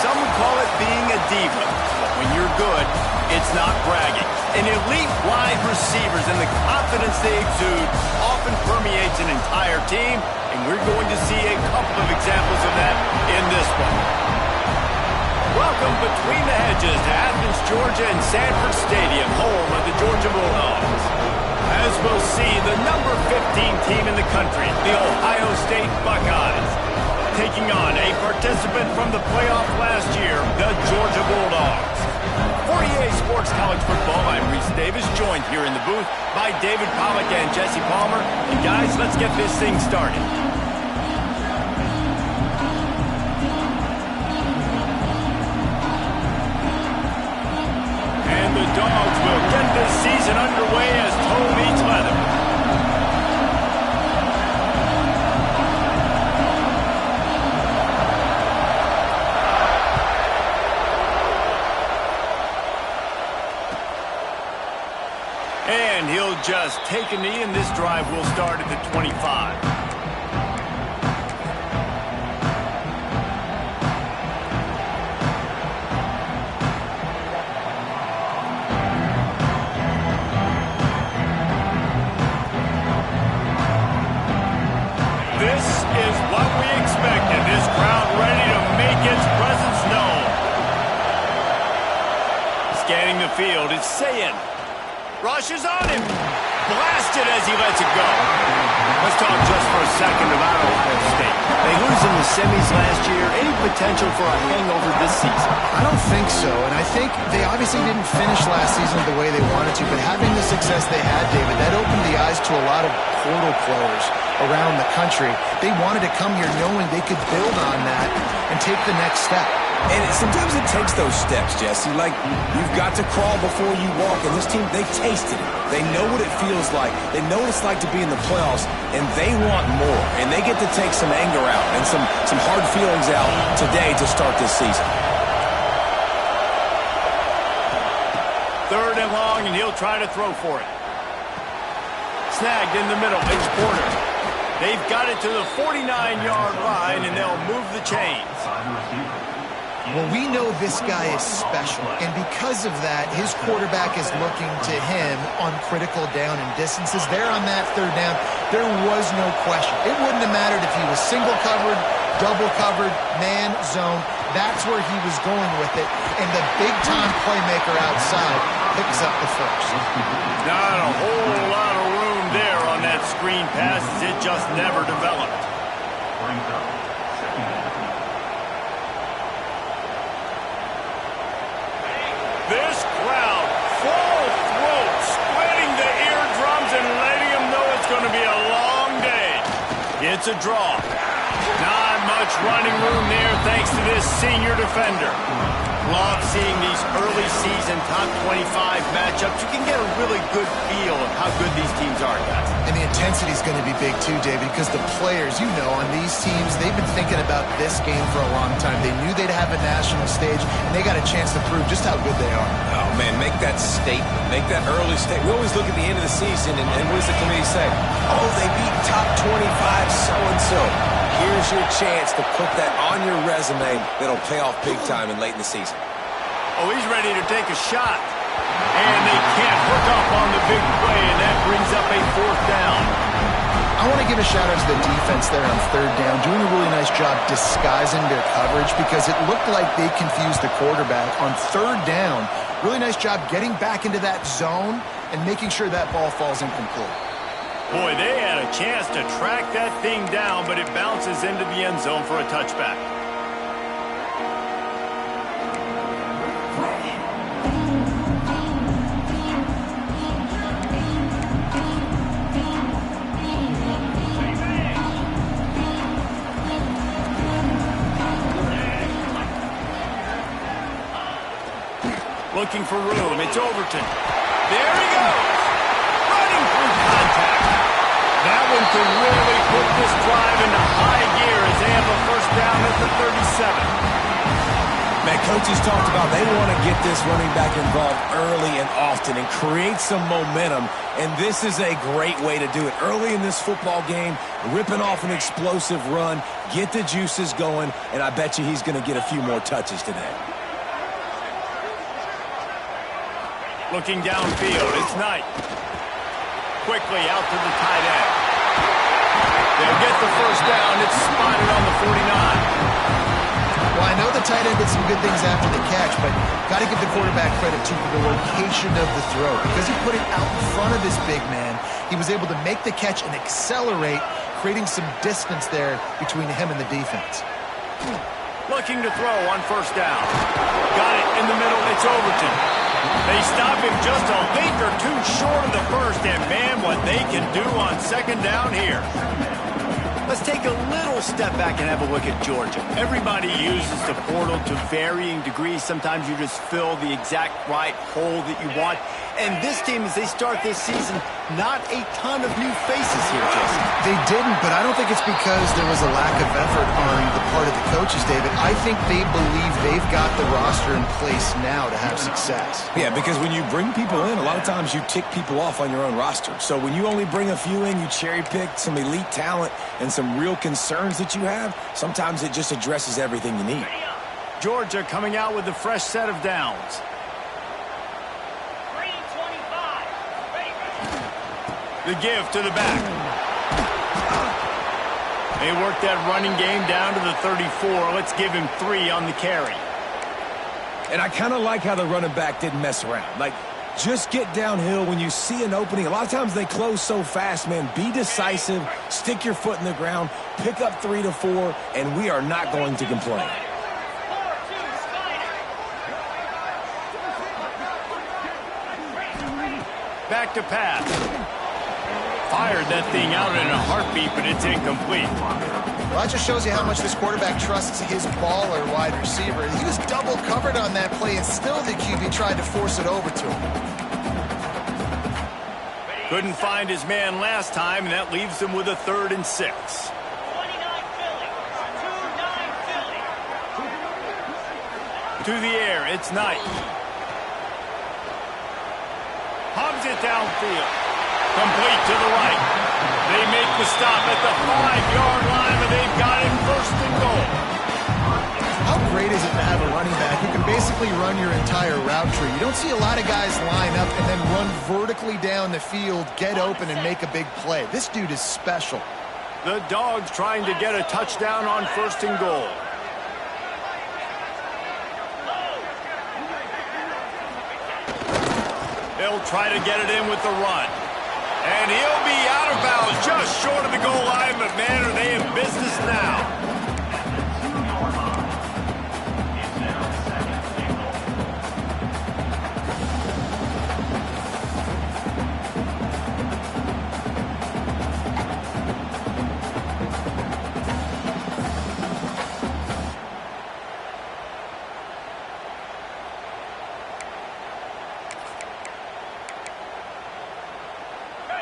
some would call it being a diva. But when you're good, it's not bragging. And elite wide receivers and the confidence they exude often permeates an entire team, and we're going to see a couple of examples of that in this one. Welcome between the hedges to Athens, Georgia and Sanford Stadium, home of the Georgia Bulldogs. As we'll see, the number 15 team in the country, the Ohio State Buckeyes, taking on a participant from the playoff last year, the Georgia Bulldogs. For EA Sports College Football, I'm Reese Davis, joined here in the booth by David Pollack and Jesse Palmer. And guys, let's get this thing started. And the Dogs will get this season underway as toe meets leather. And he'll just take a knee, and this drive will start at the 25. This is what we expected. This crowd ready to make its presence known. Scanning the field, it's Sayin. Rushes on him. Blasted as he lets it go. Let's talk just for a second about Ohio State. They lose in the semis last year. Any potential for a hangover this season? I don't think so, and I think they obviously didn't finish last season the way they wanted to, but having the success they had, David, that opened the eyes to a lot of portal players around the country. They wanted to come here knowing they could build on that and take the next step. And sometimes it takes those steps, Jesse. Like, you've got to crawl before you walk. And this team, they've tasted it. They know what it feels like. They know what it's like to be in the playoffs, and they want more. And they get to take some anger out and some hard feelings out today to start this season. Third and long, and he'll try to throw for it. Snagged in the middle. It's Porter. They've got it to the 49-yard line, and they'll move the chains. Well, we know this guy is special, and because of that, his quarterback is looking to him on critical down and distances. There on that third down, there was no question. It wouldn't have mattered if he was single covered, double covered, man, zone. That's where he was going with it, and the big-time playmaker outside picks up the first. Not a whole lot of room there on that screen pass, as it just never developed. This crowd, full throat, splitting the eardrums and letting them know it's going to be a long day. It's a draw. Not much running room there thanks to this senior defender. Love seeing these early season top 25 matchups. You can get a really good feel of how good these teams are, guys. And the intensity is going to be big too, David, because the players, you know, on these teams, they've been thinking about this game for a long time. They knew they'd have a national stage, and they got a chance to prove just how good they are. Oh, man, make that statement. Make that early statement. We always look at the end of the season, and what does the committee say? Oh, they beat top 25 so-and-so. Here's your chance to put that on your resume that'll pay off big time and late in the season. Oh, he's ready to take a shot. And they can't hook up on the big play, and that brings up a fourth down. I want to give a shout-out to the defense there on third down, doing a really nice job disguising their coverage because it looked like they confused the quarterback on third down. Really nice job getting back into that zone and making sure that ball falls incomplete. Boy, they had a chance to track that thing down, but it bounces into the end zone for a touchback. Looking for room. It's Overton. There he goes. Running through contact. That one could really put this drive into high gear as they have a first down at the 37. Man, coaches talked about they want to get this running back involved early and often and create some momentum, and this is a great way to do it. Early in this football game, ripping off an explosive run, get the juices going, and I bet you he's going to get a few more touches today. Looking downfield, it's Knight. Quickly out to the tight end. They'll get the first down. It's spotted on the 49. Well, I know the tight end did some good things after the catch, but got to give the quarterback credit, too, for the location of the throw. Because he put it out in front of his big man, he was able to make the catch and accelerate, creating some distance there between him and the defense. Looking to throw on first down. Got it in the middle. It's Overton. They stop him just a link or two short of the first, and man, what they can do on second down here. Let's take a little step back and have a look at Georgia. Everybody uses the portal to varying degrees. Sometimes you just fill the exact right hole that you want. And this team, as they start this season, not a ton of new faces here, Jason. They didn't, but I don't think it's because there was a lack of effort on the part of the coaches, David. I think they believe they've got the roster in place now to have success. Yeah, because when you bring people in, a lot of times you tick people off on your own roster. So when you only bring a few in, you cherry-pick some elite talent and some real concerns that you have, sometimes it just addresses everything you need. Georgia coming out with a fresh set of downs. The give to the back. They work that running game down to the 34. Let's give him 3 on the carry. And I kind of like how the running back didn't mess around. Like, just get downhill when you see an opening. A lot of times they close so fast, man. Be decisive, stick your foot in the ground, pick up 3 to 4, and we are not going to complain. Back to pass. Fired that thing out in a heartbeat, but it's incomplete. Well, that just shows you how much this quarterback trusts his baller wide receiver. He was double covered on that play, and still the QB tried to force it over to him. Couldn't find his man last time, and that leaves him with a 3rd and 6. 29 Philly. 2-9 Philly. To the air, it's Knight. Hobbs it downfield. Complete to the right. They make the stop at the 5-yard line, and they've got it 1st and goal. How great is it to have a running back who can basically run your entire route tree? You don't see a lot of guys line up and then run vertically down the field, get open, and make a big play. This dude is special. The Dogs trying to get a touchdown on 1st and goal. They'll try to get it in with the run. And he'll be out of bounds just short of the goal line, but man, are they in business now.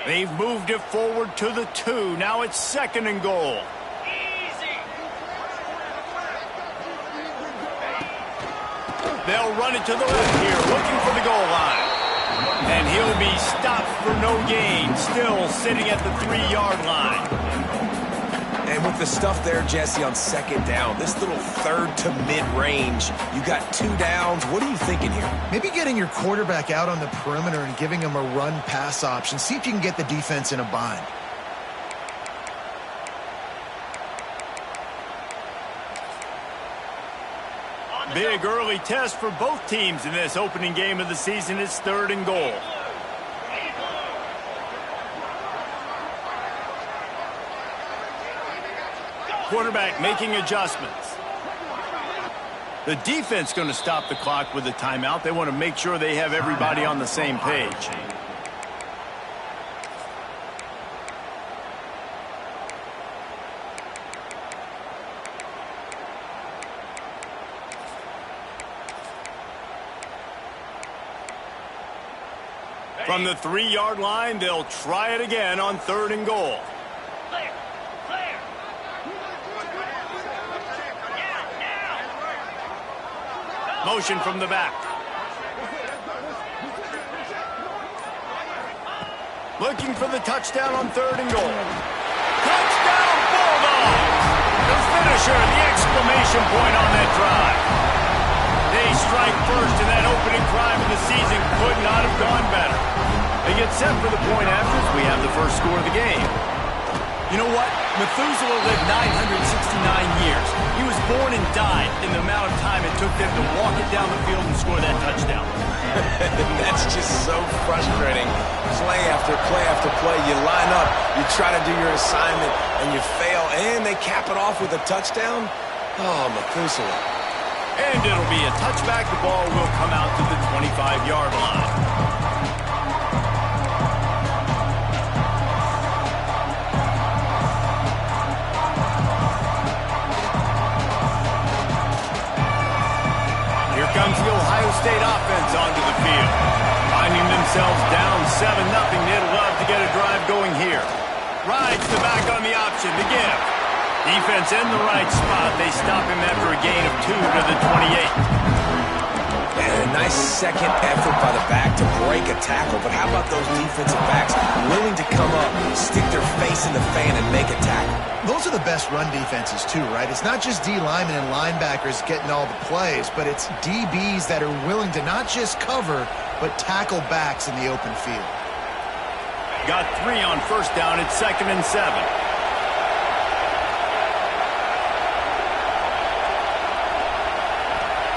They've moved it forward to the 2. Now it's 2nd and goal. Easy. They'll run it to the left here, looking for the goal line. And he'll be stopped for no gain, still sitting at the 3-yard line. And with the stuff there, Jesse, on 2nd down, this little 3rd to mid-range, you got 2 downs. What are you thinking here? Maybe getting your quarterback out on the perimeter and giving him a run-pass option. See if you can get the defense in a bind. Big early test for both teams in this opening game of the season. It's 3rd and goal. Quarterback making adjustments. The defense going to stop the clock with a timeout. They want to make sure they have everybody on the same page. From the 3-yard line, they'll try it again on 3rd and goal. Motion from the back. Looking for the touchdown on 3rd and goal. Touchdown, Bulldog! The finisher, the exclamation point on that drive. They strike first, and that opening drive of the season could not have gone better. They get set for the point after as we have the first score of the game. You know what? Methuselah lived 969 years. He was born and died in the amount of time it took them to walk it down the field and score that touchdown. That's just so frustrating. Play after play after play. You line up, you try to do your assignment, and you fail, and they cap it off with a touchdown? Oh, Methuselah. And it'll be a touchback. The ball will come out to the 25-yard line. Comes the Ohio State offense onto the field. Finding themselves down 7-0, they'd love to get a drive going here. Rides the back on the option to give. Defense in the right spot. They stop him after a gain of 2 to the 28. And a nice second effort by the back to break a tackle. But how about those defensive backs willing to come up, stick their face in the fan, and make a tackle? Those are the best run defenses too, right? It's not just D linemen and linebackers getting all the plays, but it's DBs that are willing to not just cover, but tackle backs in the open field. Got 3 on 1st down. It's 2nd and 7.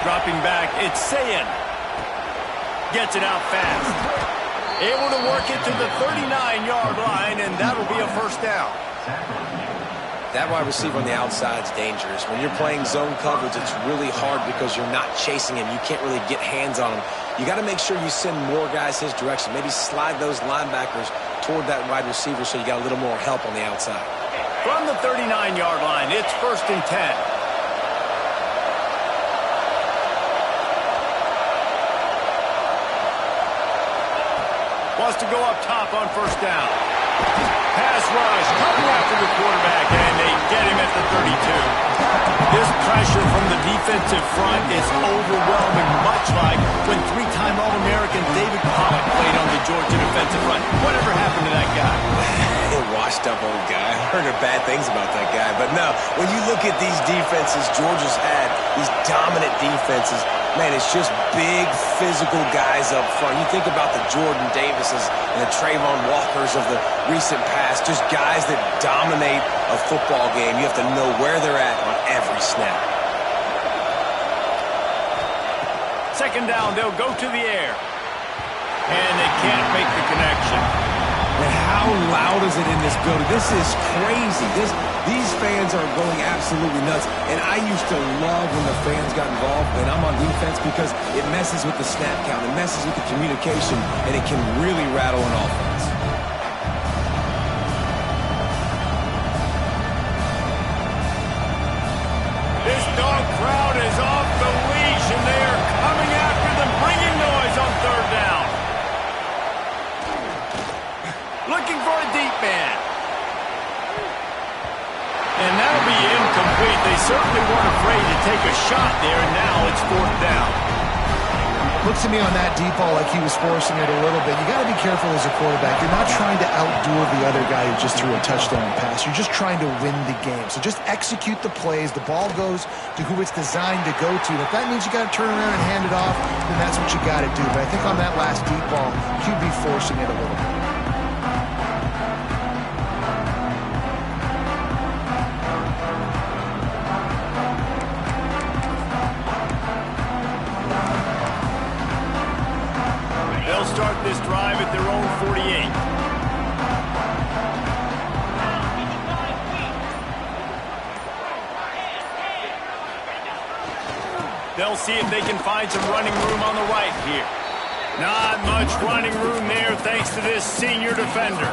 Dropping back, it's Sayin. Gets it out fast. Able to work it to the 39-yard line, and that'll be a 1st down. That wide receiver on the outside is dangerous. When you're playing zone coverage, it's really hard because you're not chasing him. You can't really get hands on him. You got to make sure you send more guys his direction. Maybe slide those linebackers toward that wide receiver so you got a little more help on the outside. From the 39-yard line, it's 1st and 10. Wants to go up top on 1st down. Pass rush, coming after the quarterback, and they get him at the 32. This pressure from the defensive front is overwhelming, much like when 3-time All-American David Pollock played on the Georgia defensive front. Whatever happened to that guy? A washed-up old guy. I heard bad things about that guy. But no, when you look at these defenses Georgia's had, these dominant defenses, man, it's just big, physical guys up front. You think about the Jordan Davises and the Trayvon Walkers of the recent past, just guys that dominate a football game. You have to know where they're at on every snap. 2nd down, they'll go to the air. And they can't make the connection. And how loud is it in this building? This is crazy. These fans are going absolutely nuts. And I used to love when the fans got involved when I'm on defense because it messes with the snap count. It messes with the communication, and it can really rattle an offense. This dog crowd is off the leash, and they are coming after them, bringing noise on 3rd down. Looking for a deep man. And that'll be incomplete. They certainly weren't afraid to take a shot there, and now it's 4th down. Looks to me on that deep ball like he was forcing it a little bit. You got to be careful as a quarterback. You're not trying to outduel the other guy who just threw a touchdown pass. You're just trying to win the game. So just execute the plays. The ball goes to who it's designed to go to. If that means you got to turn around and hand it off, then that's what you got to do. But I think on that last deep ball, QB forcing it a little bit. Start this drive at their own 48. They'll see if they can find some running room on the right here. Not much running room there thanks to this senior defender.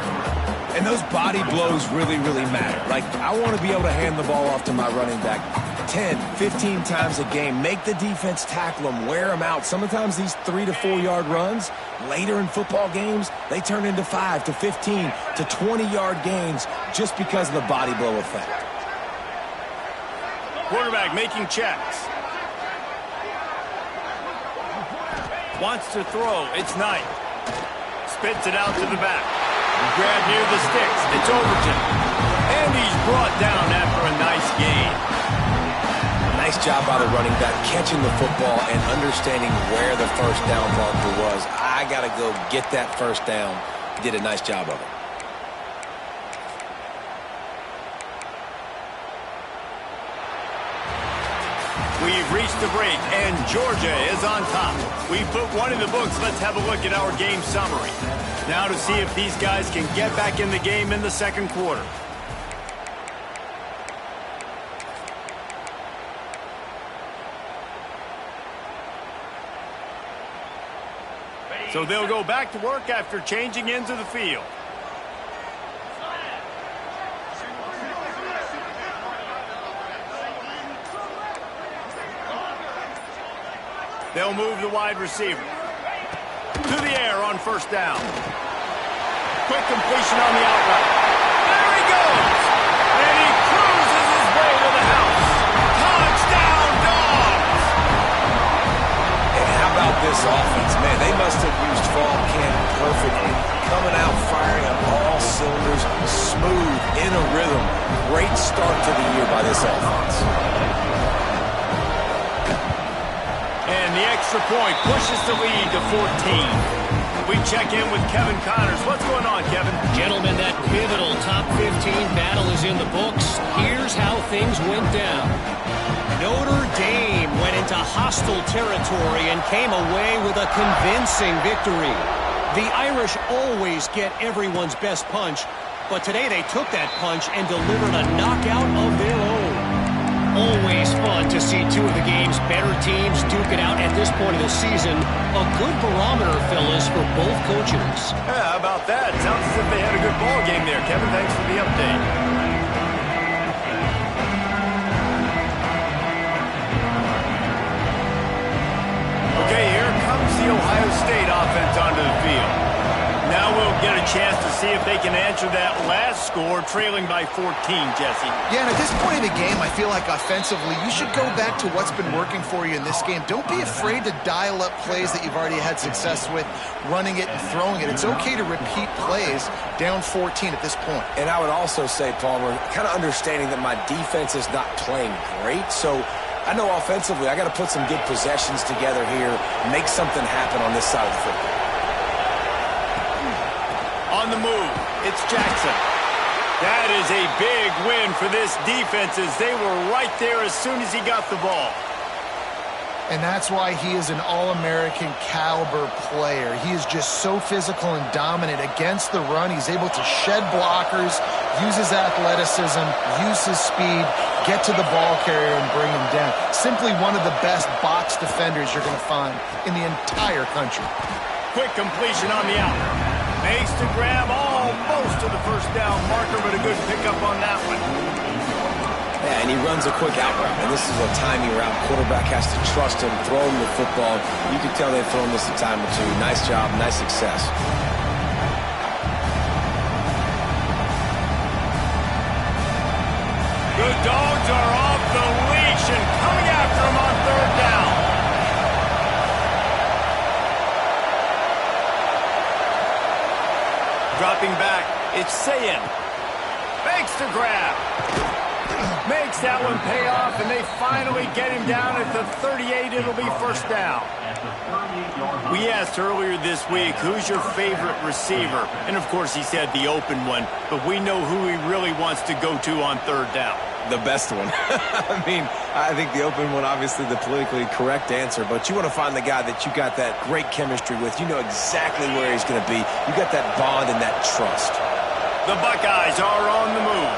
And those body blows really, really matter. Like, I want to be able to hand the ball off to my running back 10, 15 times a game. Make the defense tackle them, wear them out. Sometimes these 3 to 4 yard runs, later in football games, they turn into 5 to 15 to 20 yard gains just because of the body blow effect. Quarterback making checks. Wants to throw. It's Knight. Spits it out to the back. Grab near the sticks. It's Overton. And he's brought down after a nice gain. Nice job by the running back, catching the football and understanding where the first down marker was. I got to go get that first down. He did a nice job of it. We've reached the break, and Georgia is on top. We put one in the books. Let's have a look at our game summary. Now to see if these guys can get back in the game in the second quarter. So they'll go back to work after changing into the field. They'll move the wide receiver to the air on first down. Quick completion on the out route. There he goes! And he cruises his way to the house. Touchdown, Dogs! And how about this offense? Man, they must have used fall camp perfectly. Coming out firing on all cylinders, smooth, in a rhythm. Great start to the year by this offense. And the extra point pushes the lead to 14. We check in with Kevin Connors. What's going on, Kevin? Gentlemen, that pivotal top 15 battle is in the books. Here's how things went down. Notre Dame went into hostile territory and came away with a convincing victory. The Irish always get everyone's best punch, but today they took that punch and delivered a knockout of their own. Always fun to see two of the game's better teams duke it out at this point of the season. A good barometer, fellas, for both coaches. Yeah, how about that? Sounds as if they had a good ball game there. Kevin, thanks for the update. Okay, here comes the Ohio State offense onto the field. Now we'll get a chance to see if they can answer that last score, trailing by 14, Jesse. Yeah, and at this point in the game, I feel like offensively, you should go back to what's been working for you in this game. Don't be afraid to dial up plays that you've already had success with, running it and throwing it. It's okay to repeat plays down 14 at this point. And I would also say, Palmer, kind of understanding that my defense is not playing great, so I know offensively I got to put some good possessions together here, make something happen on this side of the football. On the move, it's Jackson. That is a big win for this defense as they were right there as soon as he got the ball. And that's why he is an All-American caliber player. He is just so physical and dominant against the run. He's able to shed blockers, use his athleticism, use his speed, get to the ball carrier and bring him down. Simply one of the best box defenders you're going to find in the entire country. Quick completion on the out. Makes the grab almost to the first down marker, but a good pickup on that one. Yeah, and he runs a quick out route, and this is a timing route. Quarterback has to trust him, throw him the football. You can tell they've thrown this a time or two. Nice job, nice success. The Dogs are off the leash and coming after him on third down. Dropping back, it's Sayin. Makes the grab. Makes that one pay off, and they finally get him down at the 38. It'll be first down. We asked earlier this week, who's your favorite receiver? And, of course, he said the open one, but we know who he really wants to go to on third down. The best one. I mean, I think the open one, obviously the politically correct answer, but you want to find the guy that you got that great chemistry with. You know exactly where he's going to be. You got that bond and that trust. The Buckeyes are on the move.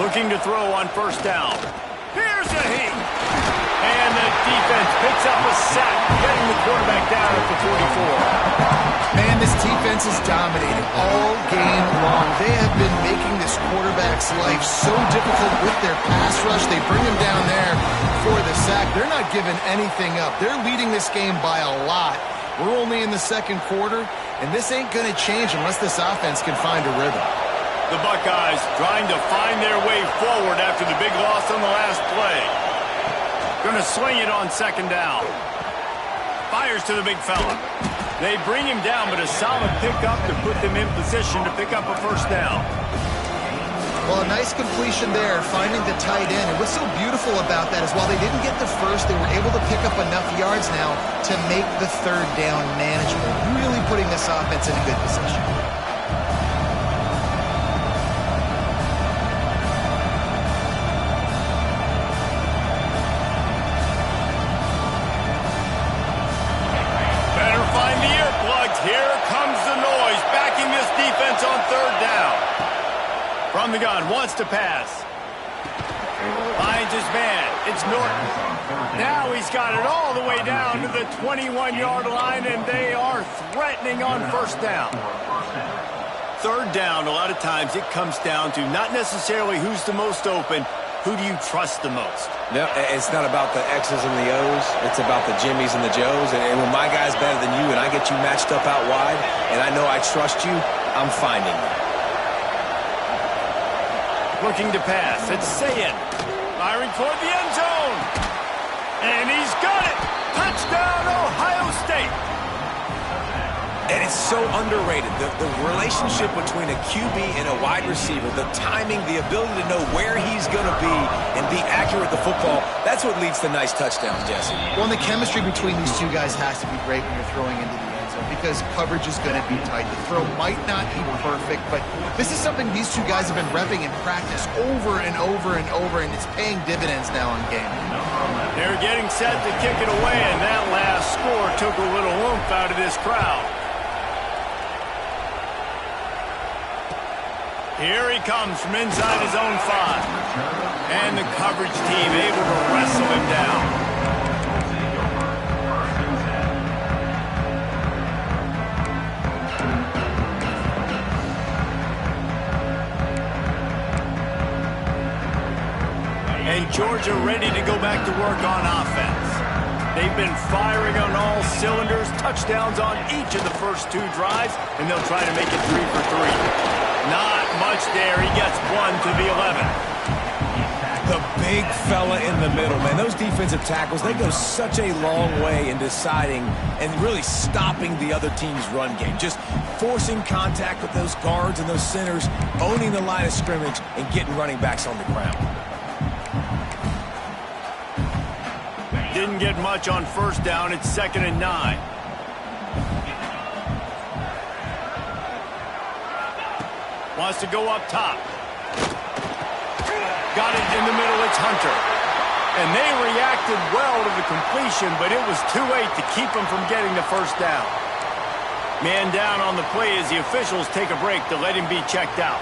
Looking to throw on first down. Here's a heat. And the defense picks up a sack, getting the quarterback down at the 44. Man, this defense is dominating all game long. They have been making this quarterback's life so difficult with their pass rush. They bring him down there for the sack. They're not giving anything up. They're leading this game by a lot. We're only in the second quarter, and this ain't going to change unless this offense can find a rhythm. The Buckeyes trying to find their way forward after the big loss on the last play. Going to swing it on second down. Fires to the big fella. They bring him down, but a solid pickup to put them in position to pick up a first down. Well, a nice completion there, finding the tight end. And what's so beautiful about that is while they didn't get the first, they were able to pick up enough yards now to make the third down manageable, really putting this offense in a good position. Better find the earplugs. Here comes the noise, backing this defense on third down. From the gun, wants to pass. Finds his man. It's Norton. Now he's got it all the way down to the 21-yard line, and they are threatening on first down. Third down, a lot of times it comes down to not necessarily who's the most open, who do you trust the most? No, it's not about the X's and the O's. It's about the Jimmys and the Joes. And when my guy's better than you and I get you matched up out wide, and I know I trust you, I'm finding you. Looking to pass. It's Sayin. Firing toward the end zone. And he's got it. Touchdown, Ohio State. And it's so underrated. The relationship between a QB and a wide receiver, the timing, the ability to know where he's going to be and be accurate with the football, that's what leads to nice touchdowns, Jesse. Well, and the chemistry between these two guys has to be great when you're throwing into the end zone because coverage is going to be tight. The throw might not be perfect, but this is something these two guys have been repping in practice over and over and over, and it's paying dividends now in game. They're getting set to kick it away, and that last score took a little oomph out of this crowd. Here he comes from inside his own 5. And the coverage team able to wrestle him down. And Georgia ready to go back to work on offense. They've been firing on all cylinders, touchdowns on each of the first 2 drives, and they'll try to make it 3 for 3. Not much there. He gets 1 to the 11. The big fella in the middle, man. Those defensive tackles, they go such a long way in deciding and really stopping the other team's run game. Just forcing contact with those guards and those centers, owning the line of scrimmage, and getting running backs on the ground. Didn't get much on first down. It's 2nd and 9. Wants to go up top. Got it in the middle. It's Hunter. And they reacted well to the completion, but it was too late to keep them from getting the first down. Man down on the play as the officials take a break to let him be checked out.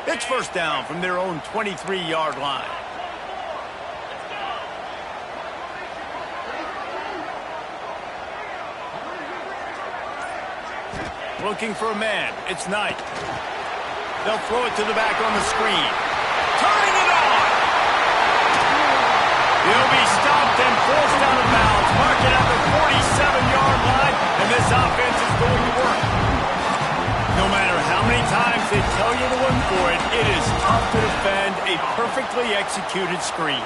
It's first down from their own 23-yard line. Looking for a man. It's Knight. They'll throw it to the back on the screen. Turning it on! He'll be stopped and forced out of bounds. Marking at the 47-yard line, and this offense is going to work. No matter how many times they tell you to look for it, it is tough to defend a perfectly executed screen.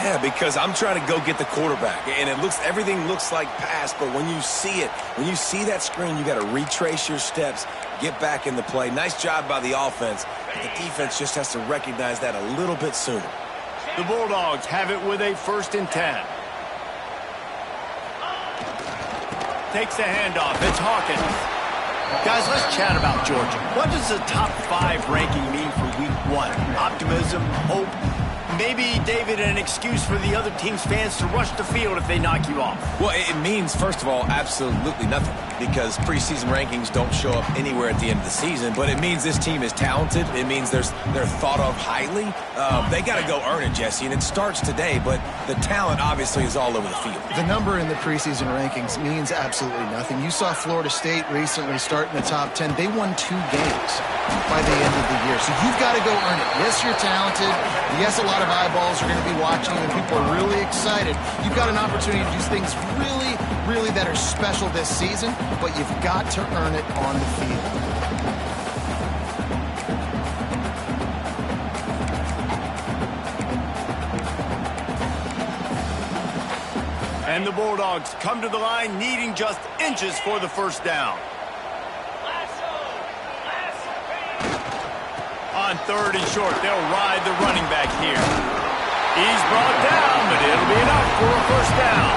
Yeah, because I'm trying to go get the quarterback, and everything looks like pass, but when you see it, when you see that screen, you got to retrace your steps, get back in the play. Nice job by the offense. The defense just has to recognize that a little bit sooner. The Bulldogs have it with a 1st and 10. Takes the handoff. It's Hawkins. Guys, let's chat about Georgia. What does the top 5 ranking mean for week 1? Optimism, hope, maybe, David, an excuse for the other team's fans to rush the field if they knock you off? Well, it means, first of all, absolutely nothing, because preseason rankings don't show up anywhere at the end of the season, but it means this team is talented. It means they're thought of highly. They got to go earn it, Jesse, and it starts today, but the talent obviously is all over the field. The number in the preseason rankings means absolutely nothing. You saw Florida State recently start in the top 10. They won 2 games by the end of the year, so you've got to go earn it. Yes, you're talented. Yes, a lot of eyeballs are going to be watching you, and people are really excited. You've got an opportunity to do things really that are special this season, but you've got to earn it on the field. And the Bulldogs come to the line needing just inches for the first down. On 3rd and short, they'll ride the running back here. He's brought down, but it'll be enough for a first down.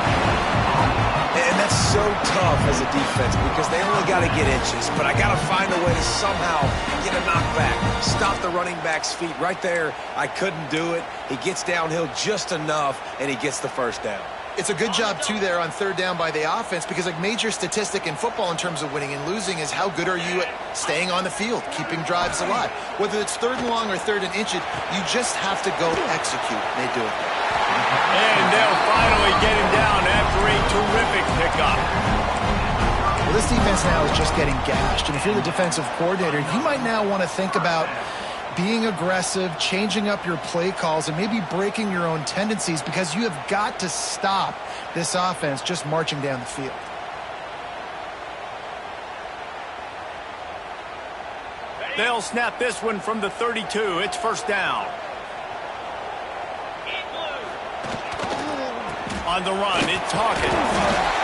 And that's so tough as a defense because they only got to get inches. But I got to find a way to somehow get a knockback. Stop the running back's feet right there. I couldn't do it. He gets downhill just enough, and he gets the first down. It's a good job, too, there on 3rd down by the offense because a major statistic in football in terms of winning and losing is how good are you at staying on the field, keeping drives alive. Whether it's 3rd and long or 3rd and inches, you just have to go execute. They do it. And they'll finally get him down after a terrific pickup. Well, this defense now is just getting gashed. And if you're the defensive coordinator, you might now want to think about being aggressive, changing up your play calls, and maybe breaking your own tendencies because you have got to stop this offense just marching down the field. They'll snap this one from the 32. It's first down. On the run, it's Hawkins.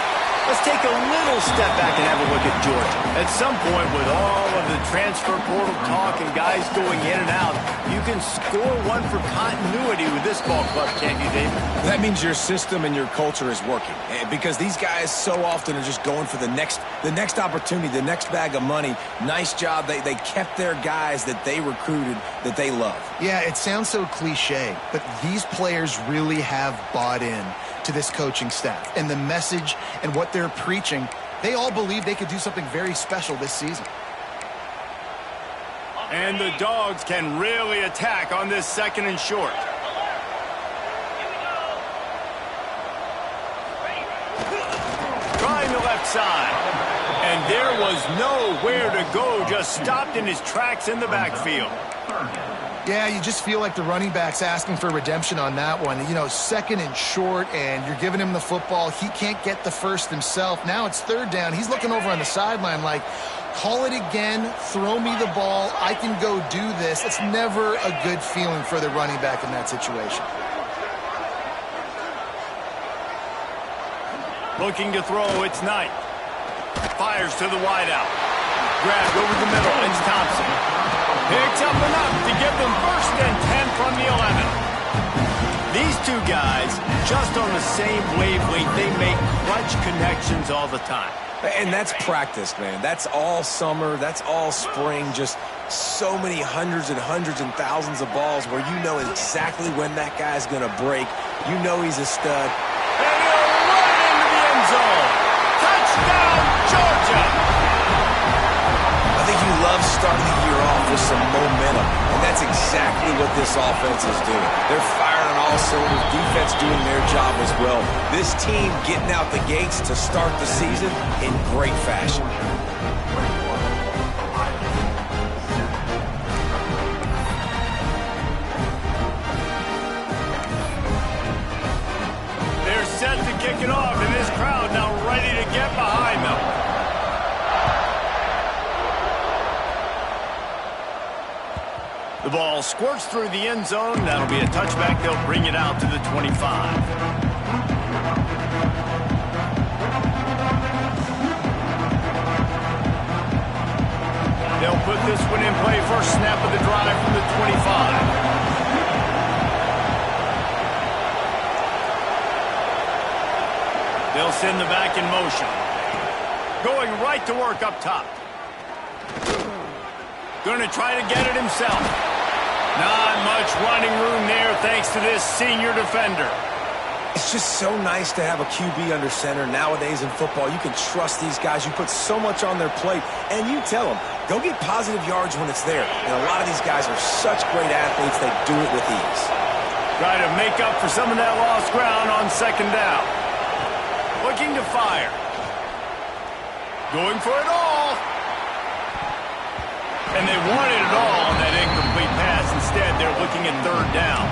Let's take a little step back and have a look at Georgia. At some point, with all of the transfer portal talk and guys going in and out, you can score one for continuity with this ball club, can't you, David? That means your system and your culture is working. Because these guys so often are just going for the next opportunity, the next bag of money. Nice job. They kept their guys that they recruited, that they love. Yeah, it sounds so cliche, but these players really have bought in to this coaching staff and the message and what they're preaching. They all believe they could do something very special this season. And the Dogs can really attack on this 2nd and short. Trying the left side. And there was nowhere to go, just stopped in his tracks in the backfield. Yeah, you just feel like the running back's asking for redemption on that one. You know, 2nd and short, and you're giving him the football. He can't get the first himself. Now it's 3rd down. He's looking over on the sideline like, call it again, throw me the ball, I can go do this. It's never a good feeling for the running back in that situation. Looking to throw, it's Knight. Fires to the wideout. Grabbed over the middle, it's Thompson. Picks up enough to give them 1st and 10 from the 11. These two guys, just on the same wavelength, they make clutch connections all the time. And that's practice, man. That's all summer. That's all spring. Just so many hundreds and thousands of balls where you know exactly when that guy's going to break. You know he's a stud. And he'll run into the end zone. Touchdown, Georgia! I think you love starting the year off with some momentum, and that's exactly what this offense is doing. They're firing on all cylinders, defense doing their job as well. This team getting out the gates to start the season in great fashion. They're set to kick it off, and this crowd now ready to get behind them. The ball squirts through the end zone. That'll be a touchback. They'll bring it out to the 25. They'll put this one in play. First snap of the drive from the 25. They'll send the back in motion. Going right to work up top. Going to try to get it himself. Not much running room there thanks to this senior defender. It's just so nice to have a QB under center nowadays in football. You can trust these guys. You put so much on their plate, and you tell them, go get positive yards when it's there. And a lot of these guys are such great athletes, they do it with ease. Try to make up for some of that lost ground on 2nd down. Looking to fire. Going for it all. And they wanted it all on that incomplete pass. Instead, they're looking at 3rd down.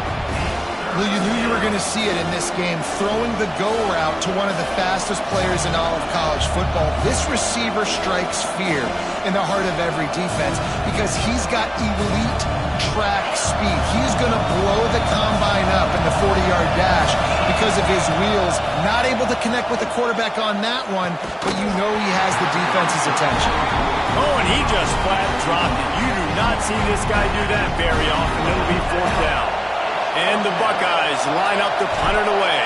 Well, you knew you were going to see it in this game, throwing the go route to one of the fastest players in all of college football. This receiver strikes fear in the heart of every defense because he's got elite track speed. He's going to blow the combine up in the 40-yard dash because of his wheels. Not able to connect with the quarterback on that one, but you know he has the defense's attention. Oh, and he just flat dropped it. You do not see this guy do that very often. It'll be fourth down. And the Buckeyes line up to punt it away.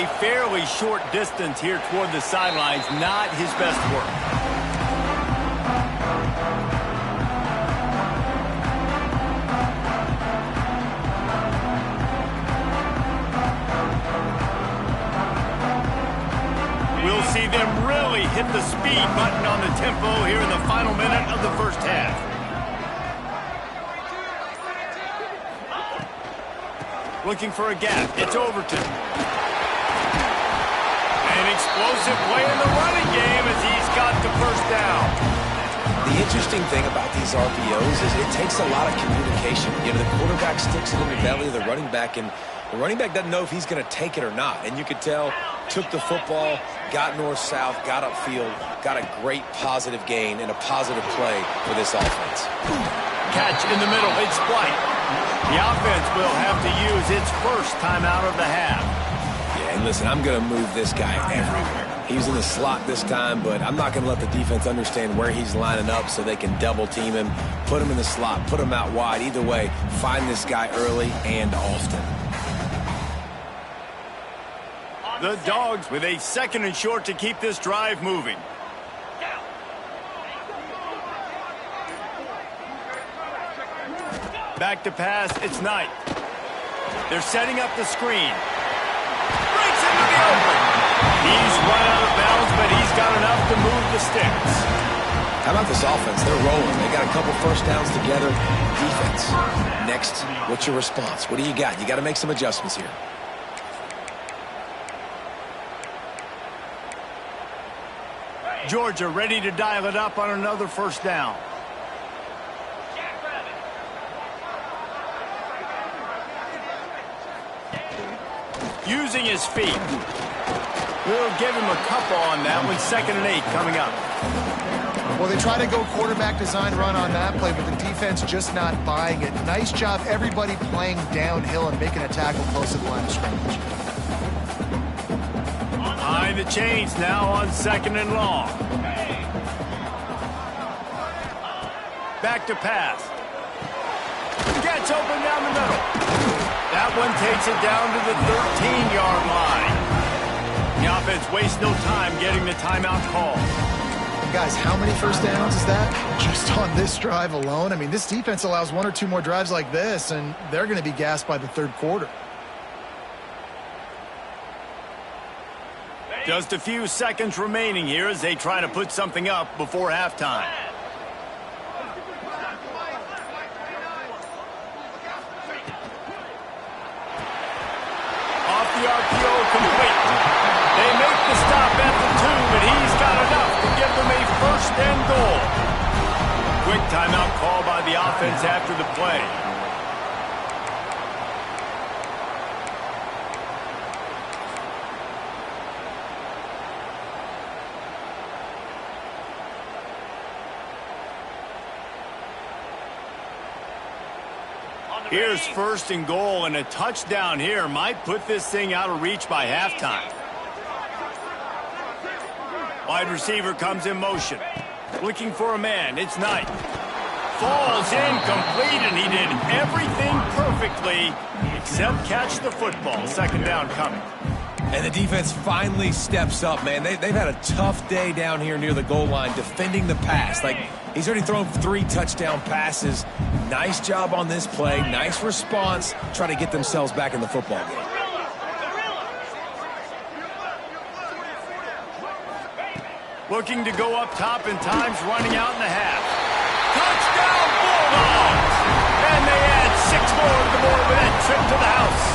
A fairly short distance here toward the sidelines, not his best work. We'll see them really hit the speed button on the tempo here in the final minute of the first half. Looking for a gap. It's Overton. An explosive play in the running game as he's got the first down. The interesting thing about these RPOs is it takes a lot of communication. You know, the quarterback sticks it in the belly of the running back, and the running back doesn't know if he's going to take it or not. And you could tell, took the football, got north-south, got upfield, got a great positive gain and a positive play for this offense. Catch in the middle. It's White. The offense will have to use its first timeout of the half. Yeah, and listen, I'm going to move this guy everywhere. He's in the slot this time, but I'm not going to let the defense understand where he's lining up so they can double-team him, put him in the slot, put him out wide. Either way, find this guy early and often. The Dogs with a 2nd and short to keep this drive moving. Back to pass, it's Knight. They're setting up the screen. Breaks into the open. He's run out of bounds, but he's got enough to move the sticks. How about this offense? They're rolling. They got a couple first downs together. Defense. Next, what's your response? What do you got? You got to make some adjustments here. Georgia ready to dial it up on another first down. Using his feet. We'll give him a couple on that one. 2nd and 8 coming up. Well, they try to go quarterback design run on that play, but the defense just not buying it. Nice job, everybody playing downhill and making a tackle close to the line of scrimmage. Behind the chains now on 2nd and long. Back to pass. Gets open down the middle. That one takes it down to the 13-yard line. The offense wastes no time getting the timeout call. Guys, how many first downs is that? Just on this drive alone? I mean, this defense allows 1 or 2 more drives like this, and they're going to be gassed by the 3rd quarter. Just a few seconds remaining here as they try to put something up before halftime. Off the RPO complete. They make the stop at the 2, but he's got enough to give them a 1st and goal. Quick timeout call by the offense after the play. Here's 1st and goal, and a touchdown here might put this thing out of reach by halftime. Wide receiver comes in motion. Looking for a man. It's Knight. Falls incomplete, and he did everything perfectly except catch the football. 2nd down coming. And the defense finally steps up, man. They've had a tough day down here near the goal line defending the pass. Like, he's already thrown 3 touchdown passes. Nice job on this play. Nice response. Try to get themselves back in the football game. Looking to go up top, and time's running out in the half. Touchdown Bulldogs! And they add 6 more to the board with that trip to the house.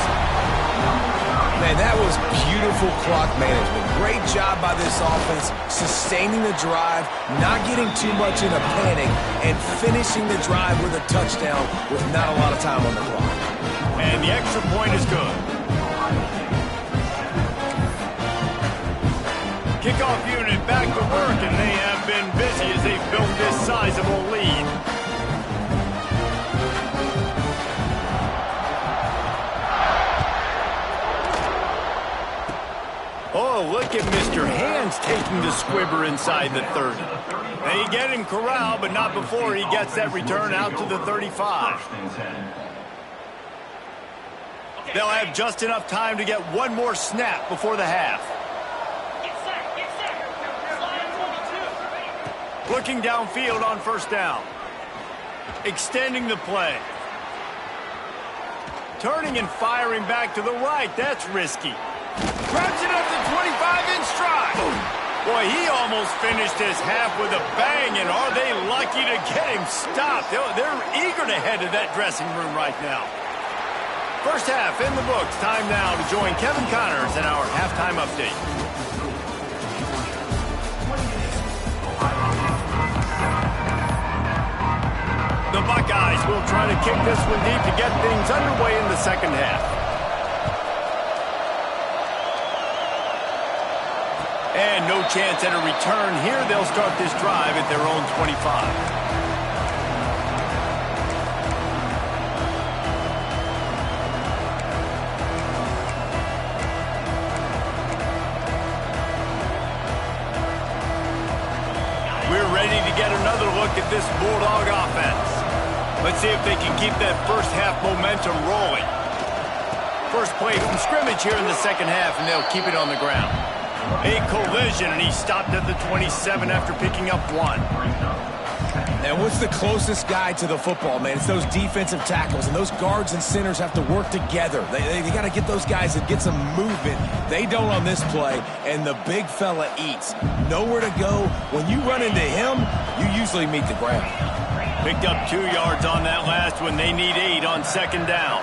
Man, that was beautiful clock management. Great job by this offense, sustaining the drive, not getting too much in a panic, and finishing the drive with a touchdown with not a lot of time on the clock. And the extra point is good. Kickoff unit back to work, and they have been busy as they've built this sizable lead. Oh, look at Mr. Hands taking the squibber inside the 30. They get him corralled, but not before he gets that return out to the 35. They'll have just enough time to get one more snap before the half. Looking downfield on first down. Extending the play. Turning and firing back to the right. That's risky. Grabs it up the 25 in stride. Boy, he almost finished his half with a bang, and are they lucky to get him stopped? They're eager to head to that dressing room right now. First half in the books. Time now to join Kevin Connors in our halftime update. The Buckeyes will try to kick this one deep to get things underway in the second half. And no chance at a return here. They'll start this drive at their own 25. We're ready to get another look at this Bulldog offense. Let's see if they can keep that first half momentum rolling. First play from scrimmage here in the second half, and they'll keep it on the ground. A collision, and he stopped at the 27 after picking up one. And what's the closest guy to the football, man? It's those defensive tackles, and those guards and centers have to work together. They got to get those guys and get some movement. They don't on this play, and the big fella eats. Nowhere to go. When you run into him, you usually meet the ground. Picked up 2 yards on that last one. They need 8 on second down.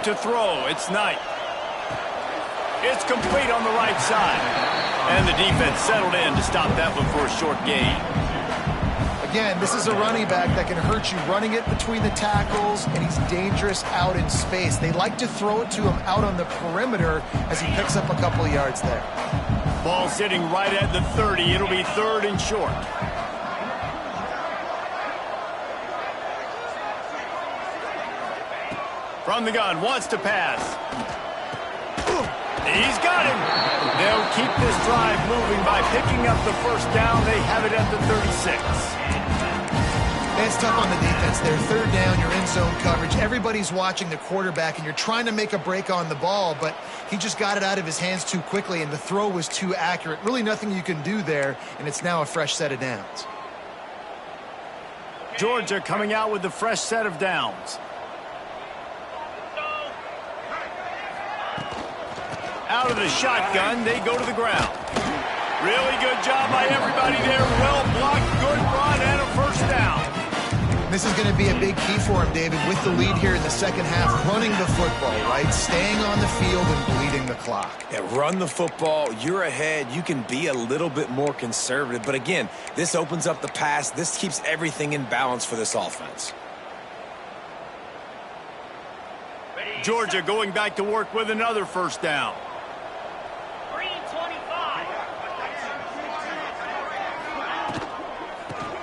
To throw, it's Knight. It's complete on the right side. And the defense settled in to stop that one for a short gain. Again, this is a running back that can hurt you running it between the tackles, and he's dangerous out in space. They like to throw it to him out on the perimeter as he picks up a couple of yards there. Ball sitting right at the 30. It'll be third and short. From the gun, wants to pass. He's got him. They'll keep this drive moving by picking up the first down. They have it at the 36. It's tough on the defense there. Third down, you're in zone coverage. Everybody's watching the quarterback, and you're trying to make a break on the ball, but he just got it out of his hands too quickly, and the throw was too accurate. Really nothing you can do there, and it's now a fresh set of downs. Georgia coming out with the fresh set of downs. Out of the shotgun, they go to the ground. Really good job by everybody there. Well blocked, good run, and a first down. This is going to be a big key for him, David, with the lead here in the second half, running the football, right? Staying on the field and bleeding the clock. Yeah, run the football. You're ahead. You can be a little bit more conservative. But again, this opens up the pass. This keeps everything in balance for this offense. Georgia going back to work with another first down.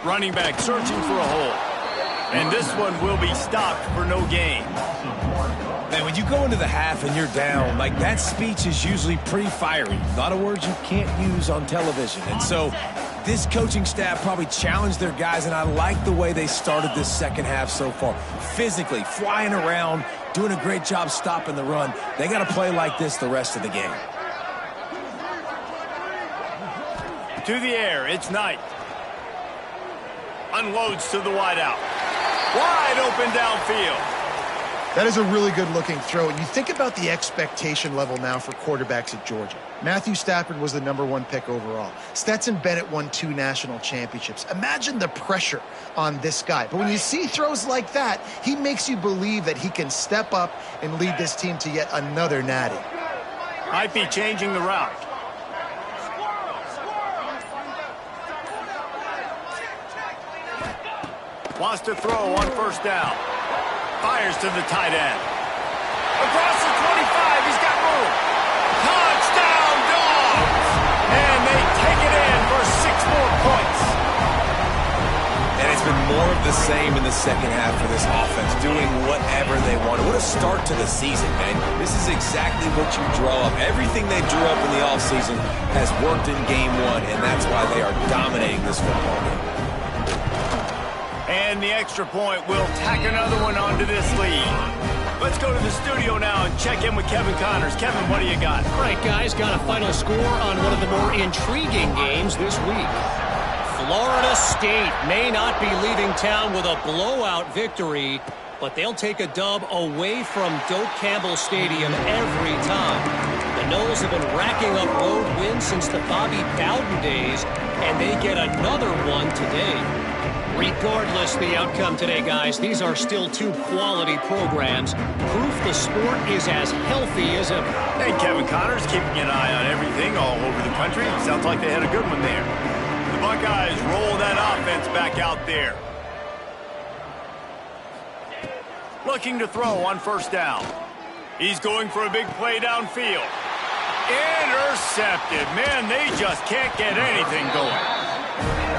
Running back searching for a hole. And this one will be stopped for no gain. Man, when you go into the half and you're down, like that speech is usually pretty fiery. A lot of words you can't use on television. And so this coaching staff probably challenged their guys, and I like the way they started this second half so far. Physically, flying around, doing a great job stopping the run. They got to play like this the rest of the game. To the air, it's Knight. Unloads to the wideout. Wide open downfield. That is a really good-looking throw. And you think about the expectation level now for quarterbacks at Georgia. Matthew Stafford was the #1 pick overall. Stetson Bennett won 2 national championships. Imagine the pressure on this guy. But when you see throws like that, he makes you believe that he can step up and lead this team to yet another natty. Might be changing the route. Wants to throw on first down. Fires to the tight end. Across the 25, he's got room. Touchdown, Dogs! And they take it in for 6 more points. And it's been more of the same in the second half for this offense, doing whatever they want. What a start to the season, man. This is exactly what you draw up. Everything they drew up in the offseason has worked in game 1, and that's why they are dominating this football game. And the extra point will tack another one onto this lead. Let's go to the studio now and check in with Kevin Connors. Kevin, what do you got? All right, guys, got a final score on one of the more intriguing games this week. Florida State may not be leaving town with a blowout victory, but they'll take a dub away from Doak Campbell Stadium every time. The Noles have been racking up road wins since the Bobby Bowden days, and they get another one today. Regardless the outcome today, guys, these are still 2 quality programs. Proof the sport is as healthy as ever. Hey, Kevin Connors, keeping an eye on everything all over the country. Sounds like they had a good one there. The Buckeyes roll that offense back out there. Looking to throw on first down. He's going for a big play downfield. Intercepted. Man, they just can't get anything going.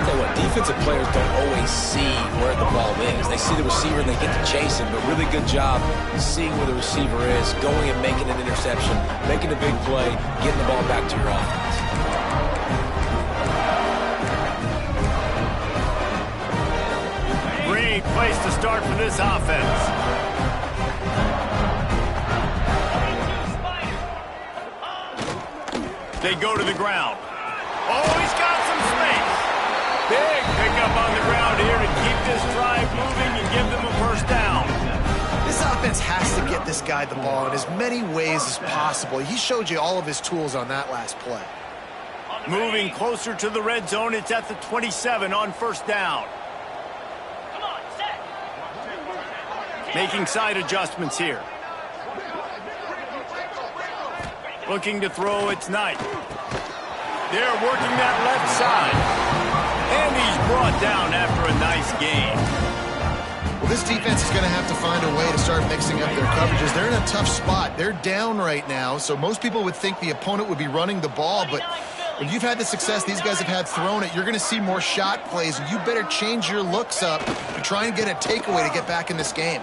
Tell you what, defensive players don't always see where the ball is. They see the receiver and they get to chase him, but really good job seeing where the receiver is, going and making an interception, making a big play, getting the ball back to your offense. Great place to start for this offense. They go to the ground. Oh, he's got some space. Big pickup on the ground here to keep this drive moving and give them a first down. This offense has to get this guy the ball in as many ways as possible. He showed you all of his tools on that last play. Moving closer to the red zone. It's at the 27 on first down. Making side adjustments here. Looking to throw, it's Knight. They're working that left side. And he's brought down after a nice game. Well, this defense is going to have to find a way to start mixing up their coverages. They're in a tough spot. They're down right now, so most people would think the opponent would be running the ball, but when you've had the success these guys have had throwing it, you're going to see more shot plays, and you better change your looks up and try and get a takeaway to get back in this game.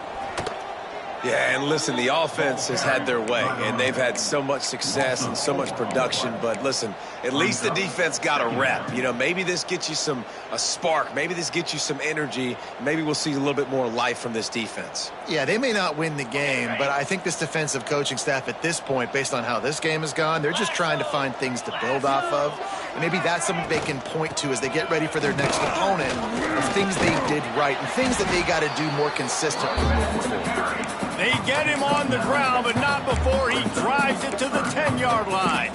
Yeah, and listen, the offense has had their way, and they've had so much success and so much production. But listen, at least the defense got a rep. You know, maybe this gets you a spark. Maybe this gets you some energy. Maybe we'll see a little bit more life from this defense. Yeah, they may not win the game, but I think this defensive coaching staff at this point, based on how this game has gone, they're just trying to find things to build off of. And maybe that's something they can point to as they get ready for their next opponent of things they did right and things that they got to do more consistently moving forward. They get him on the ground, but not before he drives it to the 10-yard line.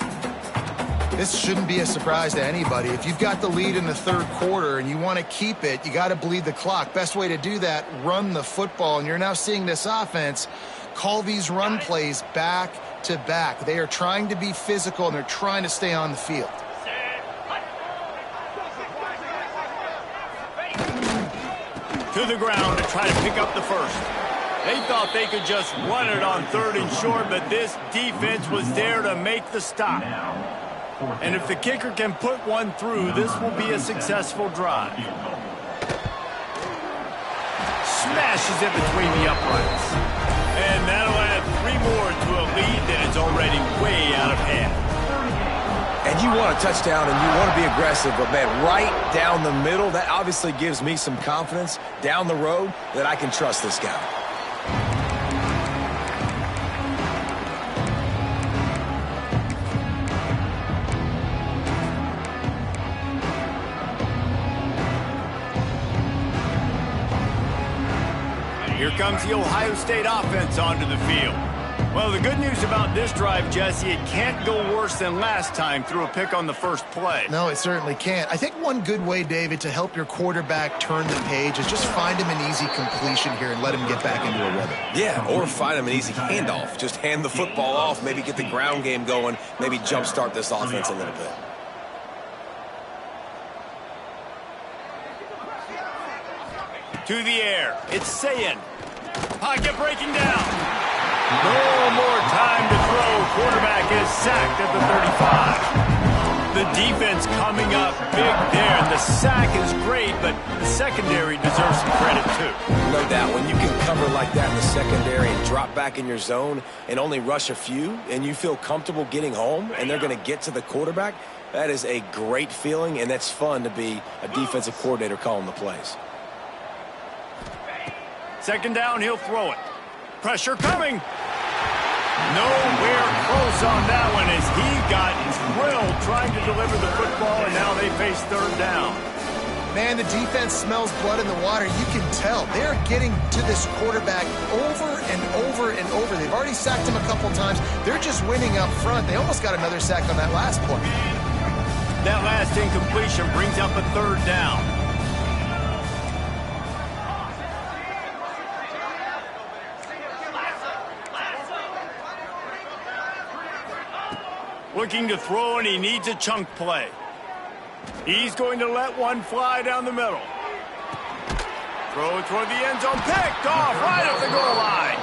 This shouldn't be a surprise to anybody. If you've got the lead in the third quarter and you want to keep it, you got to bleed the clock. Best way to do that, run the football. And you're now seeing this offense call these run plays back to back. They are trying to be physical, and they're trying to stay on the field. To the ground to try to pick up the first. They thought they could just run it on 3rd and short, but this defense was there to make the stop. And if the kicker can put one through, this will be a successful drive. Smashes it between the uprights. And that'll add 3 more to a lead that is already way out of hand. And you want a touchdown and you want to be aggressive, but, man, right down the middle, that obviously gives me some confidence down the road that I can trust this guy. Here comes the Ohio State offense onto the field. Well, the good news about this drive, Jesse, it can't go worse than last time through a pick on the first play. No, it certainly can't. I think one good way, David, to help your quarterback turn the page is just find him an easy completion here and let him get back into a rhythm. Yeah, or find him an easy handoff. Just hand the football off, maybe get the ground game going, maybe jumpstart this offense a little bit. To the air. It's Sayin. Pocket breaking down. No more time to throw. Quarterback is sacked at the 35. The defense coming up big there. And the sack is great, but the secondary deserves some credit too. No doubt. When you can cover like that in the secondary and drop back in your zone and only rush a few, and you feel comfortable getting home, and they're going to get to the quarterback, that is a great feeling, and that's fun to be a defensive coordinator calling the plays. Second down, he'll throw it. Pressure coming. Nowhere close on that one as he got drilled trying to deliver the football, and now they face third down. Man, the defense smells blood in the water. You can tell. They're getting to this quarterback over and over and over. They've already sacked him a couple times. They're just winning up front. They almost got another sack on that last play. That last incompletion brings up a third down. Looking to throw, and he needs a chunk play. He's going to let one fly down the middle. Throw it toward the end zone. Picked off right up the goal line.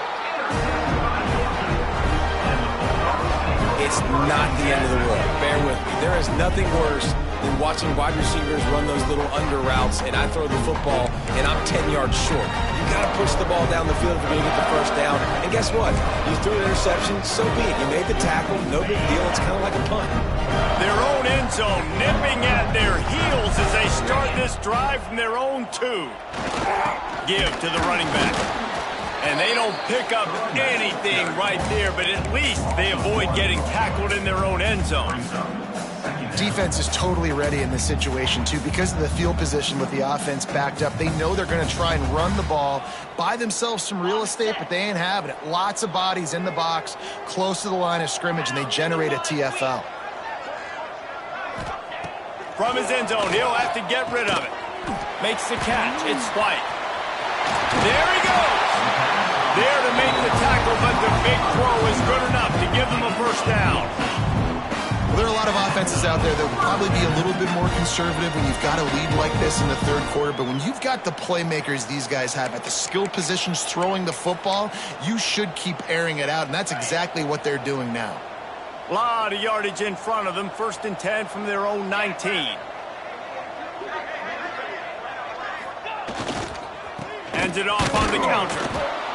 It's not the end of the world. Bear with me. There is nothing worse than watching wide receivers run those little under routes, and I throw the football, and I'm 10 yards short. You got to push the ball down the field if you're going to get the first down. And guess what? You threw an interception, so be it. You made the tackle, no big deal. It's kind of like a punt. Their own end zone nipping at their heels as they start this drive from their own 2. Give to the running back. And they don't pick up anything right there, but at least they avoid getting tackled in their own end zone. Defense is totally ready in this situation, too. Because of the field position with the offense backed up, they know they're going to try and run the ball, buy themselves some real estate, but they ain't having it. Lots of bodies in the box, close to the line of scrimmage, and they generate a TFL. From his end zone, he'll have to get rid of it. Makes the catch. It's White. There he goes. There to make the tackle, but the big throw is good enough to give them a first down. Well, there are a lot of offenses out there that will probably be a little bit more conservative when you've got a lead like this in the third quarter. But when you've got the playmakers these guys have at the skill positions throwing the football, you should keep airing it out. And that's exactly what they're doing now. A lot of yardage in front of them. 1st and 10 from their own 19. Hands it off on the counter.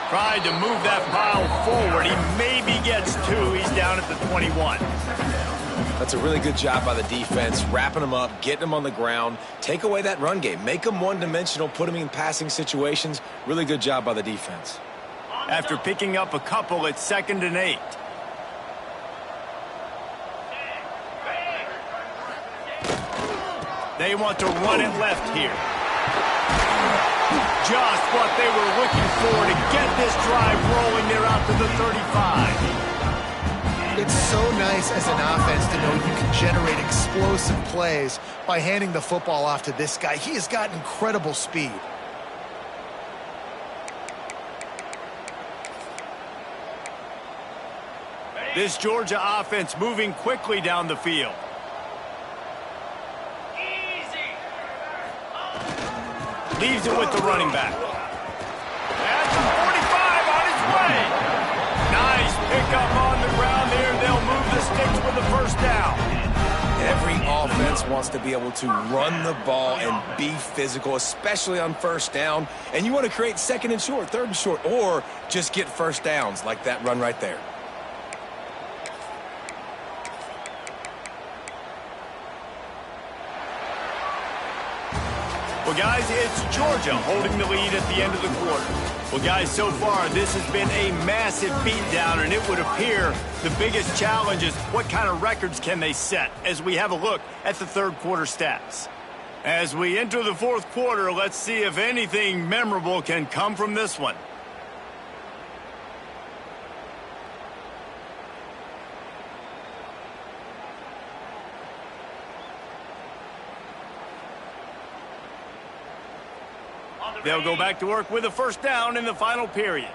Tried to move that pile forward. He maybe gets 2. He's down at the 21. That's a really good job by the defense, wrapping them up, getting them on the ground, take away that run game, make them one-dimensional, put them in passing situations. Really good job by the defense. After picking up a couple, it's 2nd and 8. They want to run it left here. Just what they were looking for to get this drive rolling. They're out to the 35. It's so nice as an offense to know you can generate explosive plays by handing the football off to this guy. He has got incredible speed. This Georgia offense moving quickly down the field. Leaves it with the running back. At the 45 on his way. Nice pickup on the ground there. They'll move the sticks with the first down. Every offense wants to be able to run the ball and be physical, especially on first down. And you want to create 2nd and short, 3rd and short, or just get first downs like that run right there. Well, guys, it's Georgia holding the lead at the end of the quarter. Well, guys, so far, this has been a massive beatdown, and it would appear the biggest challenge is what kind of records can they set as we have a look at the third quarter stats. As we enter the fourth quarter, let's see if anything memorable can come from this one. They'll go back to work with a first down in the final period.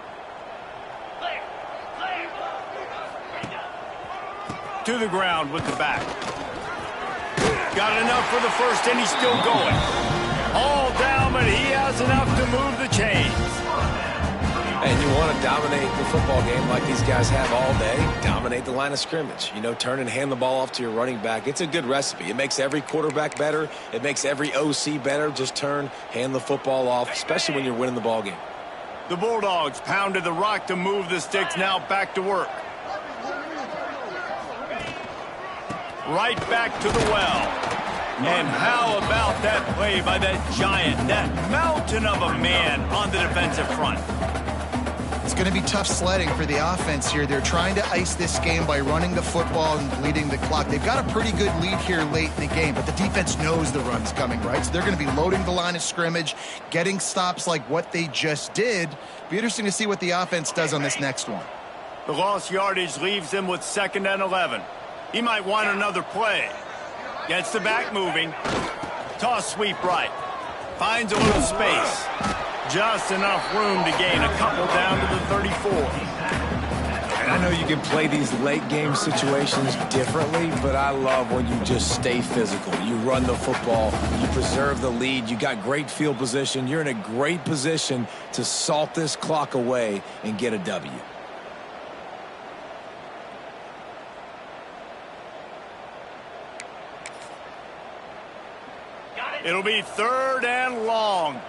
To the ground with the back. Got enough for the first, and he's still going. All down, but he has enough to move the chains. And you want to dominate the football game like these guys have all day, dominate the line of scrimmage. You know, turn and hand the ball off to your running back. It's a good recipe. It makes every quarterback better. It makes every OC better. Just turn, hand the football off, especially when you're winning the ball game. The Bulldogs pounded the rock to move the sticks, now back to work. Right back to the well. And how about that play by that giant, that mountain of a man on the defensive front? It's going to be tough sledding for the offense here. They're trying to ice this game by running the football and bleeding the clock. They've got a pretty good lead here late in the game, but the defense knows the run's coming, right? So they're going to be loading the line of scrimmage, getting stops like what they just did. Be interesting to see what the offense does on this next one. The lost yardage leaves them with 2nd and 11. He might want another play. Gets the back moving. Toss sweep right. Finds a little space. Just enough room to gain a couple down to the 34. And I know you can play these late game situations differently, but I love when you just stay physical. You run the football, you preserve the lead, you got great field position. You're in a great position to salt this clock away and get a W. It'll be 3rd and long.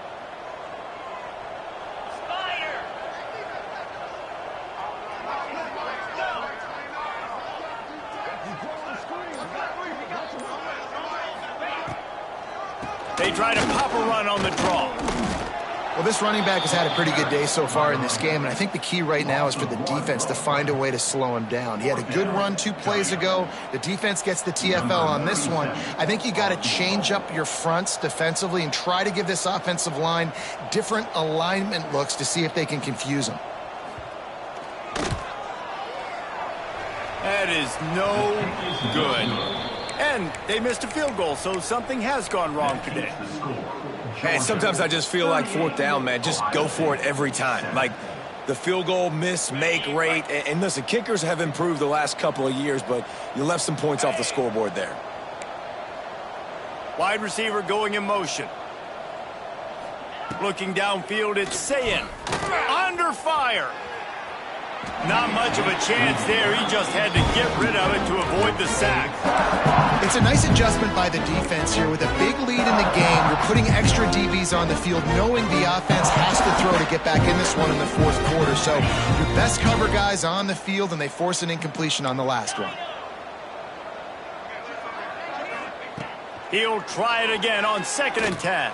They try to pop a run on the draw. Well, this running back has had a pretty good day so far in this game, and I think the key right now is for the defense to find a way to slow him down. He had a good run 2 plays ago. The defense gets the TFL on this one. I think you got to change up your fronts defensively and try to give this offensive line different alignment looks to see if they can confuse him. That is no good. And they missed a field goal, so something has gone wrong today. And sometimes I just feel like 4th down, man, just go for it every time. Like the field goal miss-make rate. And listen, kickers have improved the last couple of years, but you left some points off the scoreboard there. Wide receiver going in motion. Looking downfield, it's Sayin. Under fire. Not much of a chance there. He just had to get rid of it to avoid the sack. It's a nice adjustment by the defense here. With a big lead in the game, you're putting extra DBs on the field, knowing the offense has to throw to get back in this one in the 4th quarter. So your best cover guys on the field, and they force an incompletion on the last one. He'll try it again on 2nd and 10.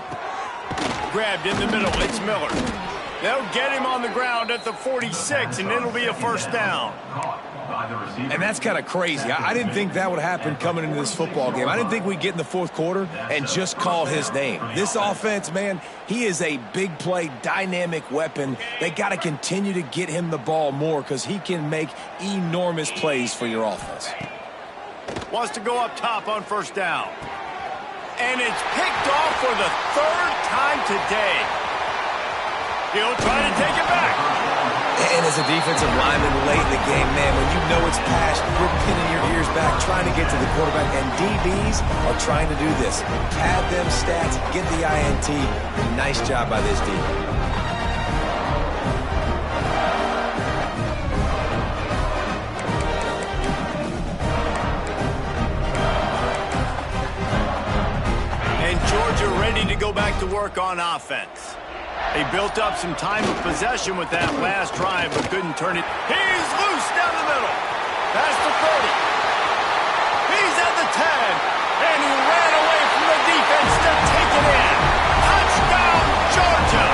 Grabbed in the middle. It's Miller. They'll get him on the ground at the 46, and it'll be a first down. And that's kind of crazy. I didn't think that would happen coming into this football game. I didn't think we'd get in the 4th quarter and just call his name. This offense, man, he is a big play, dynamic weapon. They got to continue to get him the ball more because he can make enormous plays for your offense. Wants to go up top on first down. And it's picked off for the 3rd time today. He'll try to take it back. And as a defensive lineman late in the game, man, when you know it's passed, you're pinning your ears back, trying to get to the quarterback. And DBs are trying to do this. Pad them stats, get the INT. Nice job by this DB. And Georgia ready to go back to work on offense. They built up some time of possession with that last drive, but couldn't turn it. He's loose down the middle. That's the 30. He's at the 10. And he ran away from the defense to take it in. Touchdown, Georgia.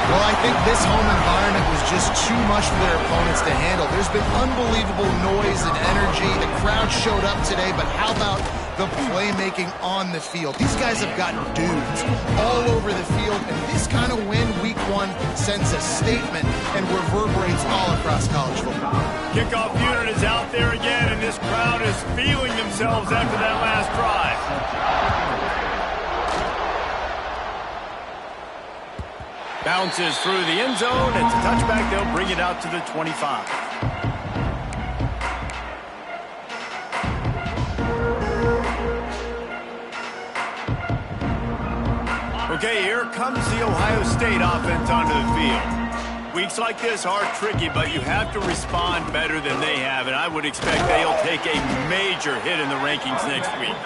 Well, I think this home environment was just too much for their opponents to handle. There's been unbelievable noise and energy. The crowd showed up today, but how about the playmaking on the field? These guys have got dudes all over the field, and this kind of win week 1 sends a statement and reverberates all across college football. Kickoff unit is out there again, and this crowd is feeling themselves after that last drive. Bounces through the end zone. It's a touchback. They'll bring it out to the 25. Okay, here comes the Ohio State offense onto the field. Weeks like this are tricky, but you have to respond better than they have, and I would expect they'll take a major hit in the rankings next week.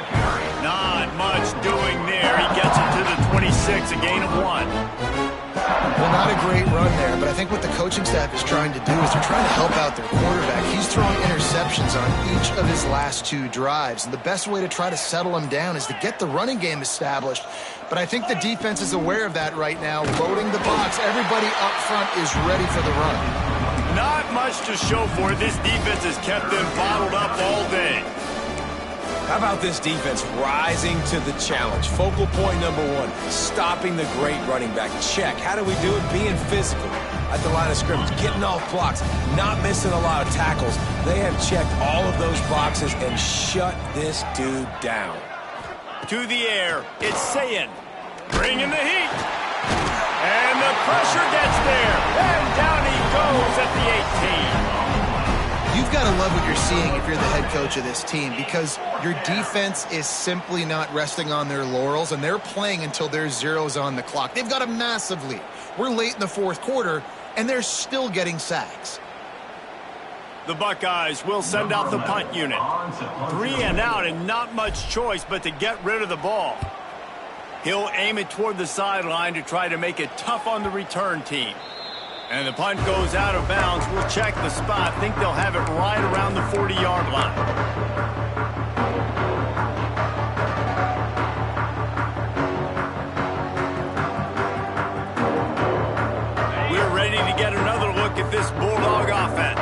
Not much doing there. He gets it to the 26, a gain of 1. Well, not a great run there, but I think what the coaching staff is trying to do is they're trying to help out their quarterback. He's throwing interceptions on each of his last 2 drives, and the best way to try to settle him down is to get the running game established. But I think the defense is aware of that right now, loading the box. Everybody up front is ready for the run. Not much to show for it. This defense has kept them bottled up all day. How about this defense rising to the challenge? Focal point number 1, stopping the great running back. Check. How do we do it? Being physical at the line of scrimmage, getting off blocks, not missing a lot of tackles. They have checked all of those boxes and shut this dude down. To the air, it's saying, bringing the heat. And the pressure gets there. And down he goes at the 18. You've got to love what you're seeing if you're the head coach of this team, because your defense is simply not resting on their laurels, and they're playing until there's zeros on the clock. They've got a massive lead. We're late in the 4th quarter, and they're still getting sacks. The Buckeyes will send out the punt unit. 3 and out, and not much choice but to get rid of the ball. He'll aim it toward the sideline to try to make it tough on the return team. And the punt goes out of bounds. We'll check the spot. Think they'll have it right around the 40-yard line. We're ready to get another look at this Bulldog offense.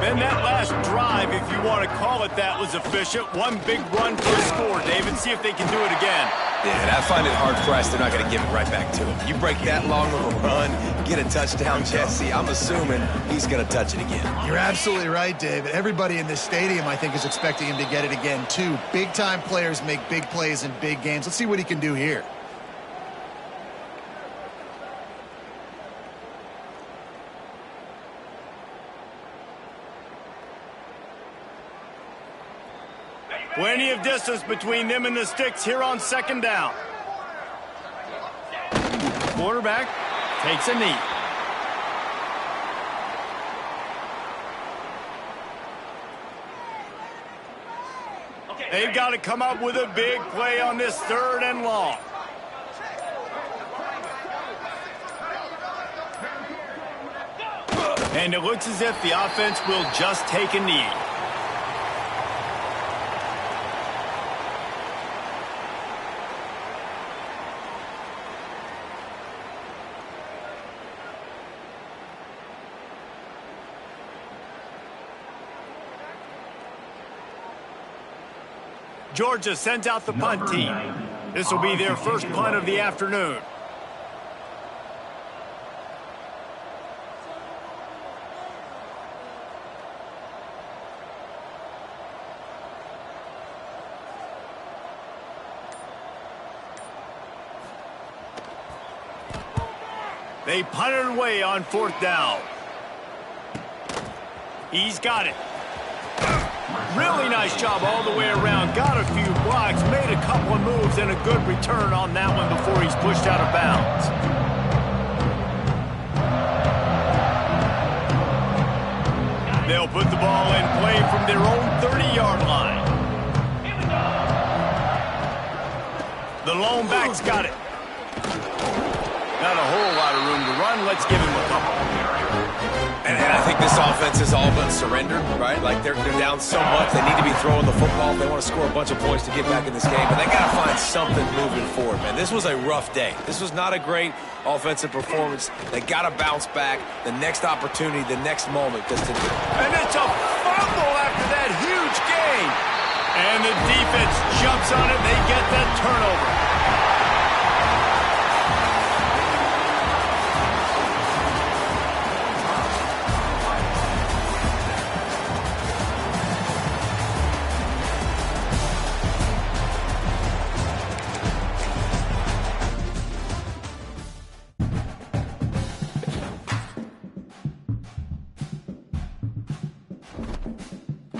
And that last drive, if you want to call it that, was efficient. One big run for a score, David. See if they can do it again. Yeah, I find it hard-pressed they're not going to give it right back to him. You break that long of a run, get a touchdown, Jesse, I'm assuming he's going to touch it again. You're absolutely right, David. Everybody in this stadium, I think, is expecting him to get it again, too. Big-time players make big plays in big games. Let's see what he can do here. Plenty of distance between them and the sticks here on 2nd down. Quarterback takes a knee. They've got to come up with a big play on this 3rd and long. And it looks as if the offense will just take a knee. Georgia sends out the punt team. This will be their first punt of the afternoon. They punt it away on 4th down. He's got it. Really nice job all the way around. Got a few blocks, made a couple of moves, and a good return on that one before he's pushed out of bounds. They'll put the ball in play from their own 30-yard line. The lone back's got it. Not a whole lot of room to run. Let's give him a couple. And I think this offense is all but surrendered, right? Like they're down so much, they need to be throwing the football if they want to score a bunch of points to get back in this game. But they got to find something moving forward, man. This was a rough day. This was not a great offensive performance. They got to bounce back. The next opportunity, the next moment. And it's a fumble after that huge gain. And the defense jumps on it. They